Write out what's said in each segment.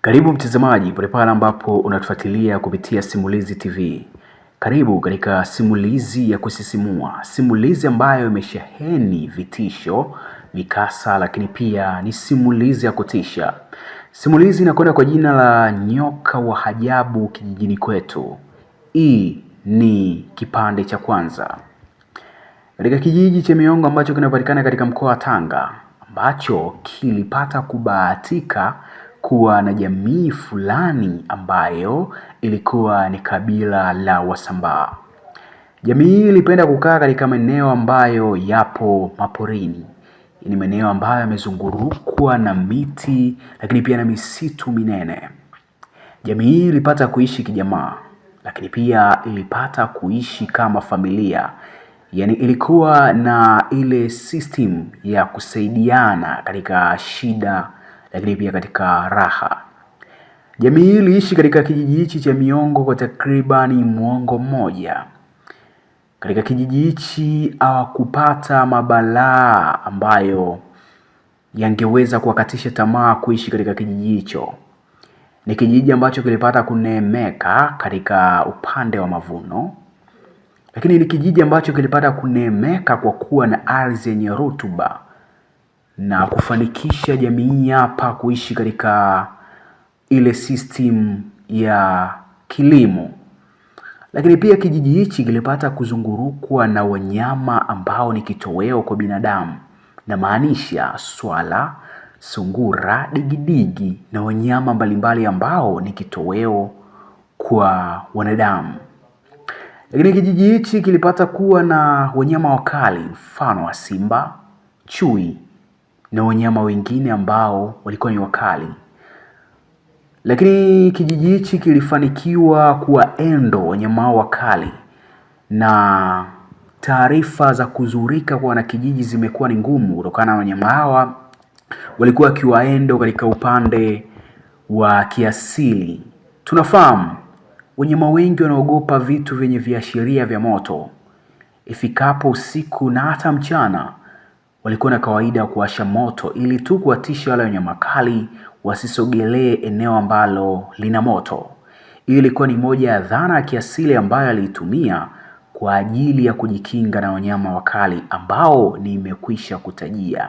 Karibu mtazamaji pale ambapo unatufuatilia kupitia Simulizi TV. Karibu katika simulizi ya kusisimua, simulizi ambayo imesheheni vitisho, mikasa, lakini pia ni simulizi ya kutisha. Simulizi inakwenda kwa jina la Nyoka wa Ajabu Kijijini Kwetu. Hii ni kipande cha kwanza. Katika kijiji cha Miongo ambacho kinapatikana katika mkoa wa Tanga, ambacho kilipata kubahatika kuwa na jamii fulani ambayo ilikuwa ni kabila la Wasambaa. Jamii hii ilipenda kukaa katika maeneo ambayo yapo maporini. Ni maeneo ambayo yamezungurukwa na miti lakini pia na misitu minene. Jamii hii ilipata kuishi kijamaa, lakini pia ilipata kuishi kama familia. Yaani ilikuwa na ile system ya kusaidiana katika shida lakini pia katika raha. Jamii hii iliishi katika kijiji hichi cha Miongo kwa takribani muongo mmoja. Katika kijiji hichi hawakupata mabalaa ambayo yangeweza kuwakatisha tamaa kuishi katika kijiji hicho. Ni kijiji ambacho kilipata kuneemeka katika upande wa mavuno, lakini ni kijiji ambacho kilipata kuneemeka kwa kuwa na ardhi yenye rutuba na kufanikisha jamii hapa kuishi katika ile system ya kilimo. Lakini pia kijiji hichi kilipata kuzungurukwa na wanyama ambao ni kitoweo kwa binadamu, na maanisha swala, sungura, digidigi na wanyama mbalimbali ambao ni kitoweo kwa wanadamu. Lakini kijiji hichi kilipata kuwa na wanyama wakali, mfano wa simba, chui na wanyama wengine ambao walikuwa ni wakali. Lakini kijiji hichi kilifanikiwa kuwaendo wanyama hao wakali, na taarifa za kuzurika kwa wanakijiji zimekuwa ni ngumu kutokana na wanyama hawa walikuwa kiwaendo katika upande wa kiasili. Tunafahamu wanyama wengi wanaogopa vitu vyenye viashiria vya moto. Ifikapo usiku na hata mchana walikuwa na kawaida kuwasha moto ili tu kuwatisha wale wanyama kali wasisogelee eneo ambalo lina moto. Hii ilikuwa ni moja ya dhana ya kiasili ambayo aliitumia kwa ajili ya kujikinga na wanyama wakali ambao nimekwisha kutajia.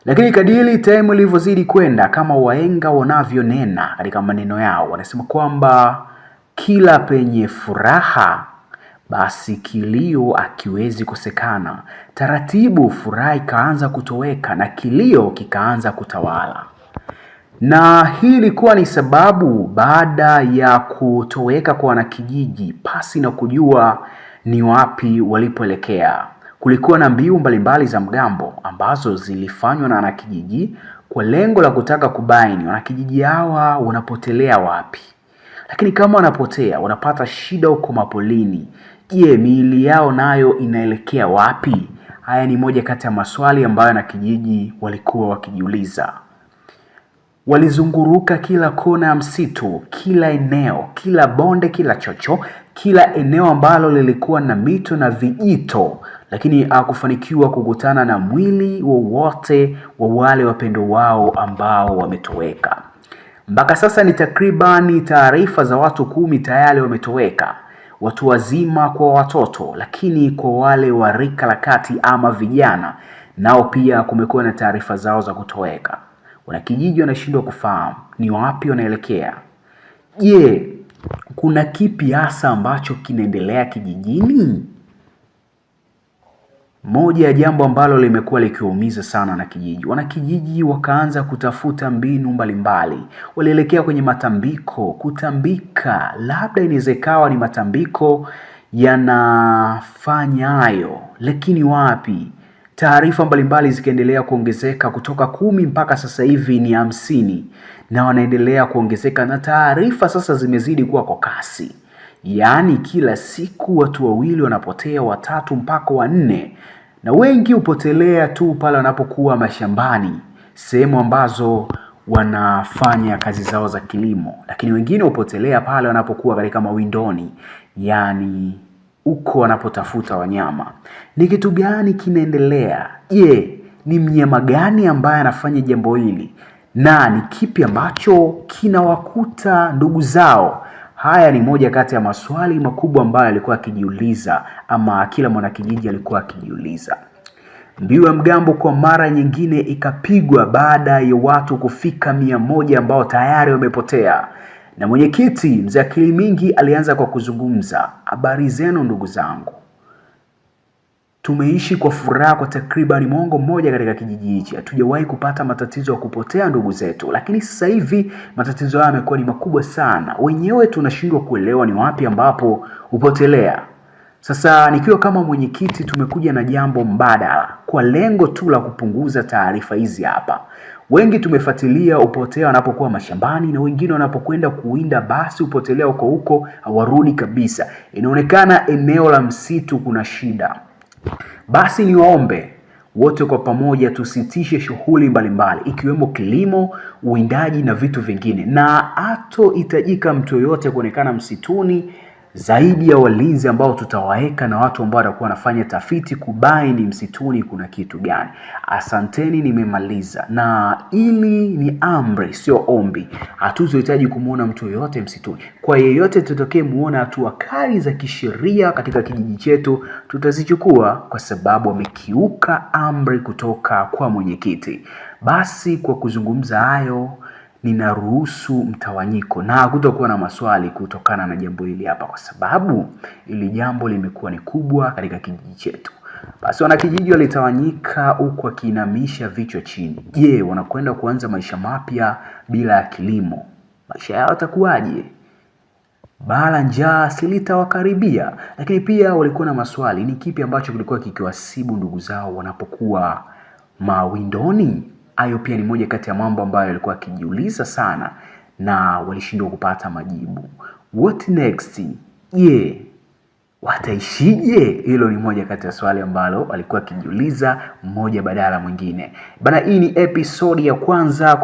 Lakini kadiri time ilivyozidi kwenda, kama wahenga wanavyonena katika maneno yao, wanasema kwamba kila penye furaha basi kilio akiwezi kosekana. Taratibu furaha ikaanza kutoweka na kilio kikaanza kutawala. Na hii ilikuwa ni sababu baada ya kutoweka kwa wanakijiji pasi na kujua ni wapi walipoelekea. Kulikuwa na mbiu mbalimbali za mgambo ambazo zilifanywa na wanakijiji kwa lengo la kutaka kubaini wanakijiji hawa wanapotelea wapi. Lakini kama wanapotea, wanapata shida huko mapolini, je, miili yao nayo inaelekea wapi? Haya ni moja kati ya maswali ambayo wanakijiji walikuwa wakijiuliza. Walizunguruka kila kona ya msitu, kila eneo, kila bonde, kila chocho, kila eneo ambalo lilikuwa na mito na vijito, lakini hakufanikiwa kukutana na mwili wowote wa wale wapendo wao ambao wametoweka. Mpaka sasa ni takribani taarifa za watu 10 tayari wametoweka, watu wazima kwa watoto, lakini kwa wale wa rika la kati ama vijana nao pia kumekuwa na taarifa zao za kutoweka. Wanakijiji wanashindwa kufahamu ni wapi wanaelekea. Je, kuna kipi hasa ambacho kinaendelea kijijini? Moja ya jambo ambalo limekuwa likiwaumiza sana wanakijiji. Wanakijiji wakaanza kutafuta mbinu mbalimbali. Walielekea kwenye matambiko, kutambika. Labda inaweza ikawa ni matambiko yanafanya hayo, lakini wapi? Taarifa mbalimbali zikaendelea kuongezeka kutoka 10 mpaka sasa hivi ni 50, na wanaendelea kuongezeka, na taarifa sasa zimezidi kuwa kwa kasi. Yaani kila siku watu wawili wanapotea, 3 mpaka 4, na wengi hupotelea tu pale wanapokuwa mashambani, sehemu ambazo wanafanya kazi zao za kilimo, lakini wengine hupotelea pale wanapokuwa katika mawindoni, yaani uko wanapotafuta wanyama. Ni kitu gani kinaendelea? Je, ni mnyama gani ambaye anafanya jambo hili? na ni kipi ambacho kinawakuta ndugu zao? Haya ni moja kati ya maswali makubwa ambayo alikuwa akijiuliza, ama kila mwanakijiji alikuwa akijiuliza. Mbiu ya mgambo kwa mara nyingine ikapigwa baada ya watu kufika 100 ambao tayari wamepotea. Na mwenyekiti Mzee Akili Mingi alianza kwa kuzungumza, habari zenu ndugu zangu. Tumeishi kwa furaha kwa takriban mwongo mmoja katika kijiji hichi. Hatujawahi kupata matatizo ya kupotea ndugu zetu, lakini sasa hivi matatizo haya yamekuwa ni makubwa sana. Wenyewe tunashindwa kuelewa ni wapi ambapo upotelea. Sasa nikiwa kama mwenyekiti tumekuja na jambo mbadala kwa lengo tu la kupunguza taarifa hizi hapa. Wengi tumefuatilia upotea wanapokuwa mashambani, na wengine wanapokwenda kuwinda basi upotelea huko hawarudi kabisa. Inaonekana eneo la msitu kuna shida. Basi niwaombe wote kwa pamoja tusitishe shughuli mbalimbali ikiwemo kilimo, uwindaji na vitu vingine, na hatohitajika mtu yoyote kuonekana msituni zaidi ya walinzi ambao tutawaeka na watu ambao watakuwa wanafanya tafiti kubaini msituni kuna kitu gani. Asanteni, nimemaliza. Na ili ni amri sio ombi. Hatuzohitaji kumuona mtu yoyote msituni. Kwa yeyote tutokee muona hatua kali za kisheria katika kijiji chetu tutazichukua, kwa sababu wamekiuka amri kutoka kwa mwenyekiti. Basi kwa kuzungumza hayo, ninaruhusu mtawanyiko na hakutakuwa na maswali kutokana na jambo hili hapa, kwa sababu ili jambo limekuwa ni kubwa katika kijiji chetu. Basi wanakijiji walitawanyika huku wakiinamisha vichwa chini. Je, wanakwenda kuanza maisha mapya bila ya kilimo? Maisha yao yatakuwaje? Bala njaa silitawakaribia. Lakini pia walikuwa na maswali, ni kipi ambacho kilikuwa kikiwasibu ndugu zao wanapokuwa mawindoni? Hayo pia ni moja kati ya mambo ambayo walikuwa akijiuliza sana na walishindwa kupata majibu. What next? Wataishije? Hilo ni moja kati ya swali ambalo walikuwa akijiuliza mmoja badala mwingine. Bana, hii ni episodi ya kwanza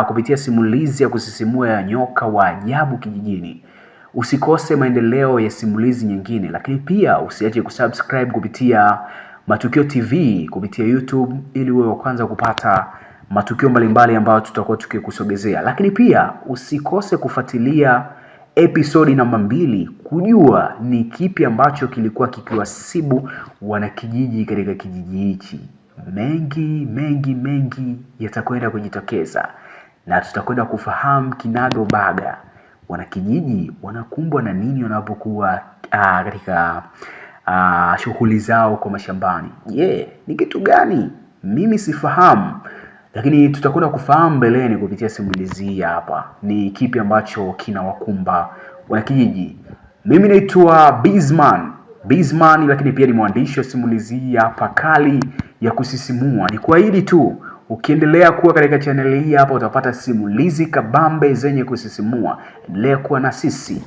kupitia simulizi ya kusisimua ya nyoka wa ajabu kijijini. Usikose maendeleo ya simulizi nyingine, lakini pia usiache kusubscribe kupitia Matukio TV kupitia YouTube ili uwe wa kwanza kupata matukio mbalimbali ambayo tutakuwa tukikusogezea. Lakini pia usikose kufuatilia episodi namba 2 kujua ni kipi ambacho kilikuwa kikiwasibu wanakijiji katika kijiji hichi. Mengi yatakwenda kujitokeza na tutakwenda kufahamu kinaga ubaga wanakijiji wanakumbwa na nini wanapokuwa katika shughuli zao kwa mashambani. Ni kitu gani? Mimi sifahamu, lakini tutakwenda kufahamu mbeleni kupitia simulizi hapa ni kipi ambacho kinawakumba wanakijiji. Mimi naitwa Bizman, lakini pia ni mwandishi wa simulizi hapa kali ya kusisimua. Ni kuahidi tu ukiendelea kuwa katika channel hii hapa utapata simulizi kabambe zenye kusisimua. Endelea kuwa na sisi.